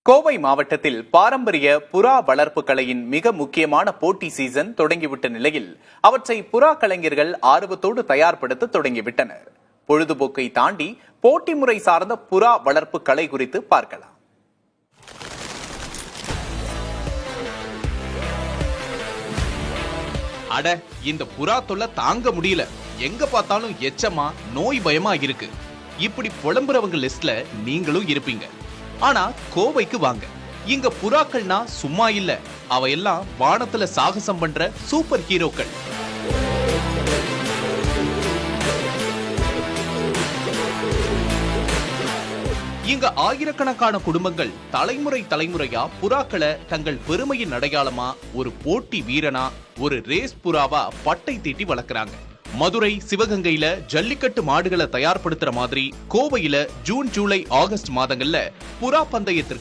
கோவை மாவட்டத்தில் பாரம்பரிய புறா வளர்ப்பு கலையின் மிக முக்கியமான போட்டி சீசன் தொடங்கிவிட்ட நிலையில் அவற்றை புறா கலைஞர்கள் ஆர்வத்தோடு தயார்படுத்த தொடங்கிவிட்டனர். பொழுதுபோக்கை தாண்டி போட்டி முறை சார்ந்த புறா வளர்ப்பு கலை குறித்து பார்க்கலாம். அட, இந்த புறா தொல்லை தாங்க முடியல, எங்க பார்த்தாலும் எச்சமா நோய் பயமா இருக்கு. இப்படி புலம்புறவங்க லிஸ்ட்ல நீங்களும் இருப்பீங்க. ஆனா கோவைக்கு வாங்க, இங்க புறாக்கள்னா சும்மா இல்ல, அவையெல்லாம் வானத்துல சாகசம் பண்ற சூப்பர் ஹீரோக்கள். இங்க ஆயிரக்கணக்கான குடும்பங்கள் தலைமுறை தலைமுறையா புறாக்களை தங்கள் பெருமையின் அடையாளமா, ஒரு போட்டி வீரனா, ஒரு ரேஸ் புறாவா பட்டை தீட்டி வளர்க்கறாங்க. மதுரை, சிவகங்கையில ஜல்லிக்கட்டு மாடுகளை தயார்படுத்துற மாதிரி கோவையில ஜூன், ஜூலை, ஆகஸ்ட் மாதங்கள்ல புறா பந்தயத்திற்கு